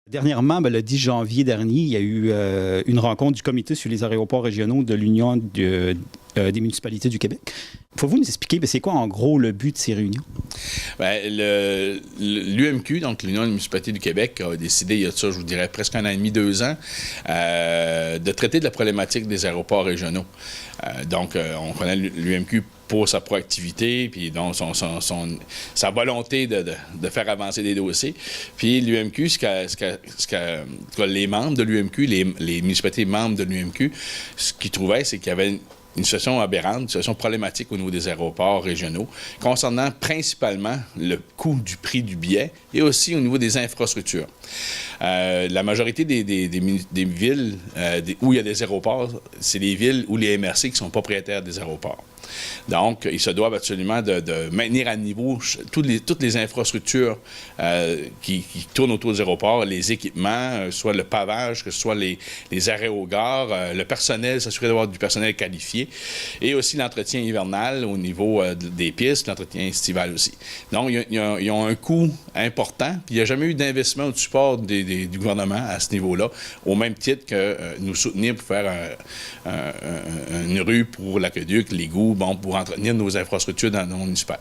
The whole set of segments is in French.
Dernièrement, le 10 janvier dernier, il y a eu une rencontre du comité sur les aéroports régionaux de l'Union des municipalités du Québec. Pouvez-vous nous expliquer c'est quoi en gros le but de ces réunions? L'UMQ, donc l'Union des municipalités du Québec, a décidé il y a de ça, je vous dirais, presque 1 an et demi, 2 ans, de traiter de la problématique des aéroports régionaux. On connaît l'UMQ pour sa proactivité, puis donc sa volonté de faire avancer des dossiers. Puis l'UMQ, les membres de l'UMQ, les municipalités membres de l'UMQ, ce qu'ils trouvaient, c'est qu'il y avait une situation aberrante, une situation problématique au niveau des aéroports régionaux, concernant principalement le coût du prix du billet et aussi au niveau des infrastructures. La majorité des villes où il y a des aéroports, c'est les villes où les MRC qui sont propriétaires des aéroports. Donc, ils se doivent absolument de maintenir à niveau toutes les infrastructures qui tournent autour des aéroports, les équipements, soit le pavage, que ce soit les arrêts aux gares, le personnel, s'assurer d'avoir du personnel qualifié, et aussi l'entretien hivernal au niveau des pistes, l'entretien estival aussi. Donc, ils ont un coût important, puis il n'y a jamais eu d'investissement ou de support du gouvernement à ce niveau-là, au même titre que nous soutenir pour faire une rue pour l'aqueduc, l'égout, pour entretenir nos infrastructures dans nos municipales.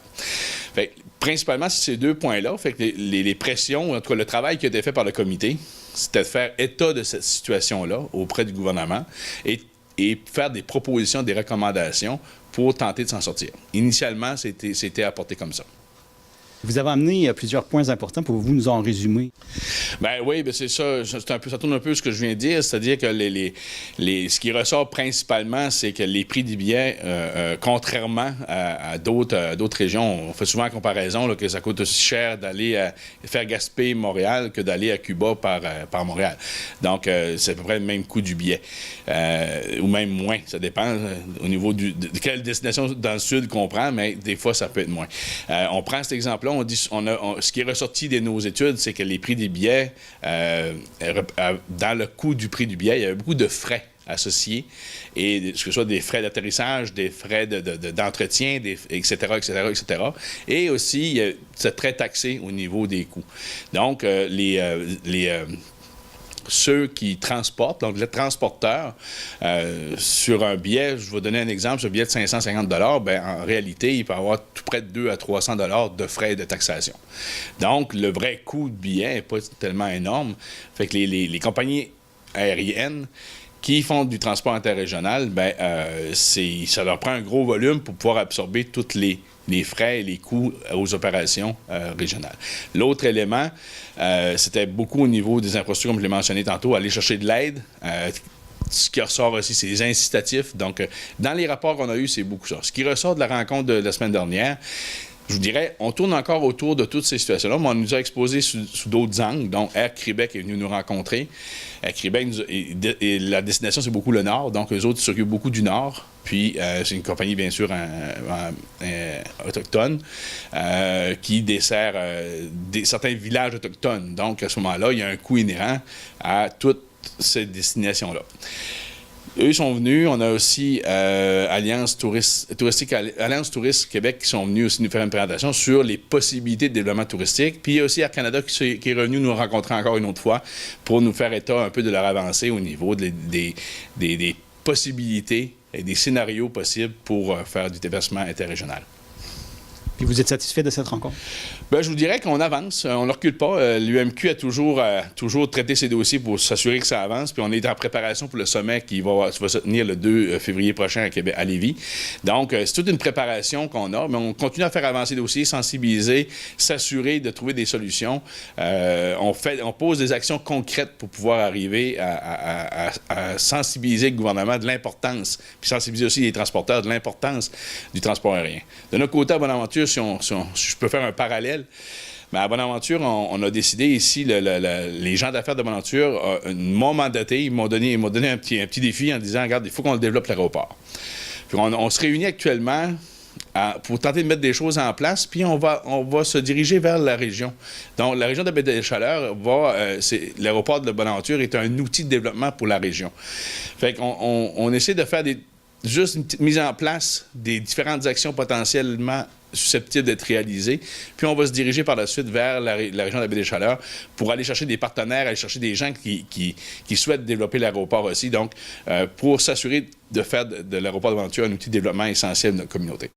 Fait, principalement, c'est ces 2 points-là. Fait que les pressions, en tout cas le travail qui a été fait par le comité, c'était de faire état de cette situation-là auprès du gouvernement et faire des propositions, des recommandations pour tenter de s'en sortir. Initialement, c'était apporté comme ça. Vous avez amené plusieurs points importants. Pouvez-vous nous en résumer? Oui, c'est ça. Ça tourne un peu ce que je viens de dire. C'est-à-dire que ce qui ressort principalement, c'est que les prix des billets, contrairement à d'autres régions, on fait souvent la comparaison là, que ça coûte aussi cher d'aller faire Gaspé-Montréal que d'aller à Cuba par Montréal. Donc, c'est à peu près le même coût du billet. Ou même moins. Ça dépend au niveau de quelle destination dans le sud qu'on prend, mais des fois, ça peut être moins. On prend cet exemple-là. Ce qui est ressorti de nos études, c'est que les prix des billets, dans le coût du prix du billet, il y avait beaucoup de frais associés, et que ce soit des frais d'atterrissage, des frais d'entretien, etc., etc., etc. Et aussi, c'est très taxé au niveau des coûts. Donc, ceux qui transportent, donc les transporteurs, sur un billet, je vais donner un exemple, sur un billet de 550 en réalité, il peut avoir tout près de 200 à 300 de frais de taxation. Donc, le vrai coût de billet n'est pas tellement énorme. Fait que les compagnies aériennes qui font du transport interrégional, ça leur prend un gros volume pour pouvoir absorber tous les frais et les coûts aux opérations régionales. L'autre élément, c'était beaucoup au niveau des infrastructures, comme je l'ai mentionné tantôt, aller chercher de l'aide. Ce qui ressort aussi, c'est les incitatifs. Donc, dans les rapports qu'on a eus, c'est beaucoup ça. Ce qui ressort de la rencontre de la semaine dernière, je vous dirais, on tourne encore autour de toutes ces situations-là, mais on nous a exposé sous d'autres angles. Donc, Air Québec est venu nous rencontrer. Air Québec, et la destination, c'est beaucoup le Nord. Donc, eux autres s'occupent beaucoup du Nord. Puis, c'est une compagnie, bien sûr, autochtone qui dessert certains villages autochtones. Donc, à ce moment-là, il y a un coût inhérent à toutes ces destinations-là. Eux sont venus. On a aussi Alliance Touriste Québec qui sont venus aussi nous faire une présentation sur les possibilités de développement touristique. Puis il y a aussi Air Canada qui est revenu nous rencontrer encore une autre fois pour nous faire état un peu de leur avancée au niveau des possibilités et des scénarios possibles pour faire du développement interrégional. Puis vous êtes satisfait de cette rencontre? Je vous dirais qu'on avance, on ne recule pas. L'UMQ a toujours traité ses dossiers pour s'assurer que ça avance, puis on est en préparation pour le sommet qui va se tenir le 2 février prochain à Québec, à Lévis. Donc, c'est toute une préparation qu'on a, mais on continue à faire avancer les dossiers, sensibiliser, s'assurer de trouver des solutions. On pose des actions concrètes pour pouvoir arriver à sensibiliser le gouvernement de l'importance, puis sensibiliser aussi les transporteurs de l'importance du transport aérien. De notre côté, à Bonaventure, si je peux faire un parallèle, mais à Bonaventure, on a décidé ici, les gens d'affaires de Bonaventure m'ont mandaté, ils m'ont donné un petit défi en disant, regarde, il faut qu'on développe l'aéroport. Puis on se réunit actuellement pour tenter de mettre des choses en place, puis on va se diriger vers la région. Donc, la région de Baie-des-Chaleurs l'aéroport de Bonaventure est un outil de développement pour la région. Fait qu'on essaie de faire juste une petite mise en place des différentes actions potentiellement susceptibles d'être réalisées. Puis on va se diriger par la suite vers la région de la Baie-des-Chaleurs pour aller chercher des partenaires, aller chercher des gens qui souhaitent développer l'aéroport aussi. Donc, pour s'assurer de faire de l'aéroport de Ventura un outil de développement essentiel de notre communauté.